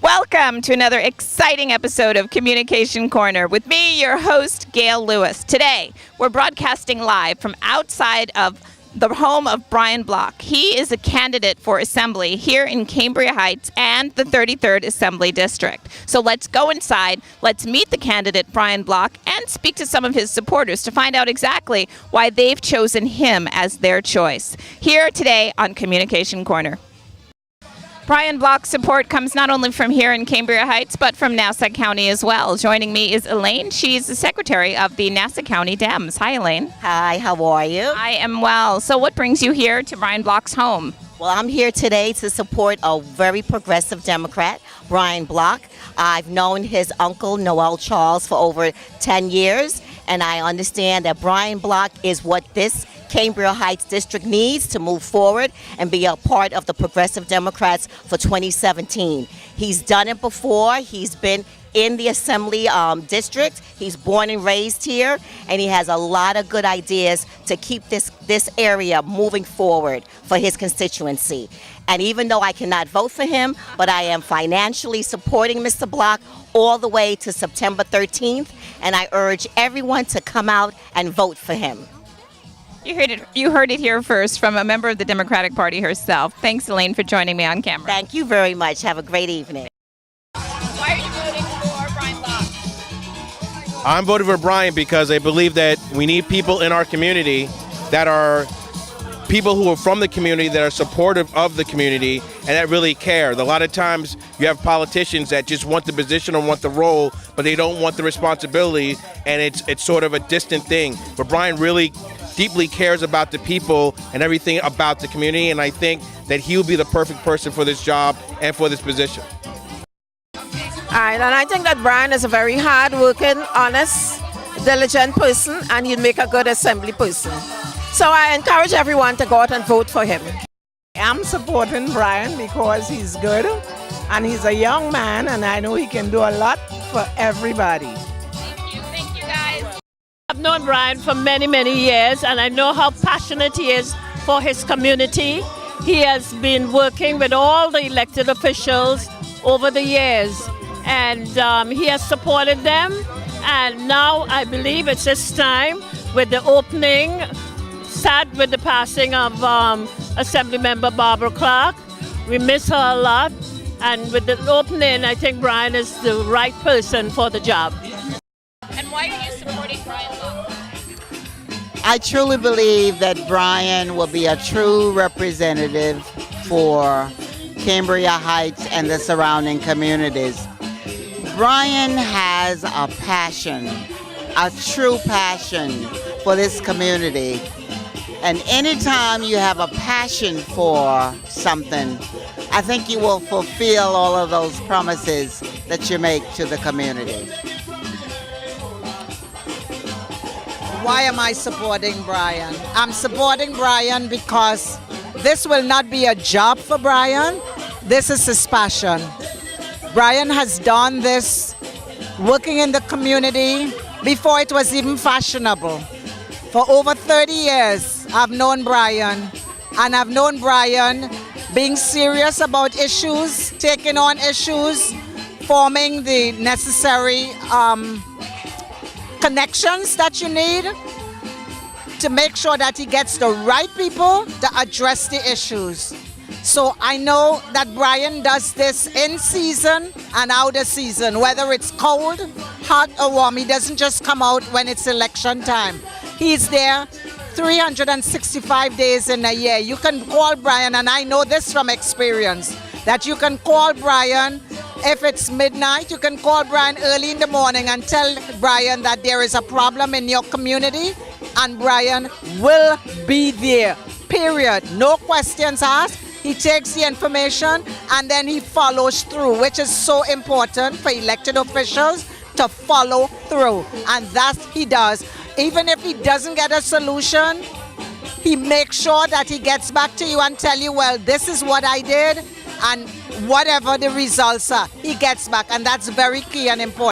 Welcome to another exciting episode of Communication Corner with me, your host, Gail Lewis. Today, we're broadcasting live from outside of the home of Brian Block. He is a candidate for Assembly here in Cambria Heights and the 33rd Assembly District. So let's go inside, let's meet the candidate, Brian Block, and speak to some of his supporters to find out exactly why they've chosen him as their choice. Here today on Communication Corner. Brian Block's support comes not only from here in Cambria Heights, but from Nassau County as well. Joining me is Elaine. She's the secretary of the Nassau County Dems. Hi, Elaine. Hi, how are you? I am well. So what brings you here to Brian Block's home? Well, I'm here today to support a very progressive Democrat, Brian Block. I've known his uncle, Noel Charles, for over 10 years, and I understand that Brian Block is what this Cambria Heights district needs to move forward and be a part of the Progressive Democrats for 2017. He's done it before. He's been in the Assembly district. He's born and raised here, and he has a lot of good ideas to keep this area moving forward for his constituency. And even though I cannot vote for him, but I am financially supporting Mr. Block all the way to September 13th, and I urge everyone to come out and vote for him. You heard it here first from a member of the Democratic Party herself. Thanks, Elaine, for joining me on camera. Thank you very much. Have a great evening. Why are you voting for Brian Block? I'm voting for Brian because I believe that we need people in our community that are people who are from the community, that are supportive of the community, and that really care. A lot of times you have politicians that just want the position or want the role, but they don't want the responsibility, and it's sort of a distant thing. But Brian really deeply cares about the people and everything about the community, and I think that he will be the perfect person for this job and for this position. All right, and I think that Brian is a very hard-working, honest, diligent person, and he'd make a good assembly person. So I encourage everyone to go out and vote for him. I'm supporting Brian because he's good and he's a young man, and I know he can do a lot for everybody. Thank you guys. I've known Brian for many, many years, and I know how passionate he is for his community. He has been working with all the elected officials over the years, and he has supported them. And now I believe it's his time with the opening, sad with the passing of Assemblymember Barbara Clark. We miss her a lot, and with the opening, I think Brian is the right person for the job. And why are you supporting Brian Block? I truly believe that Brian will be a true representative for Cambria Heights and the surrounding communities. Brian has a passion, a true passion for this community. And anytime you have a passion for something, I think you will fulfill all of those promises that you make to the community. Why am I supporting Brian? I'm supporting Brian because this will not be a job for Brian. This is his passion. Brian has done this working in the community before it was even fashionable. For over 30 years, I've known Brian, and I've known Brian being serious about issues, taking on issues, forming the necessary connections that you need to make sure that he gets the right people to address the issues. So I know that Brian does this in season and out of season, whether it's cold, hot, or warm. He doesn't just come out when it's election time. He's there 365 days in a year. You can call Brian, and I know this from experience, that you can call Brian. If it's midnight, you can call Brian early in the morning and tell Brian that there is a problem in your community, and Brian will be there, period. No questions asked. He takes the information and then he follows through, which is so important for elected officials to follow through. And that he does. Even if he doesn't get a solution, he makes sure that he gets back to you and tell you, well, this is what I did, and whatever the results are, he gets back, and that's very key and important.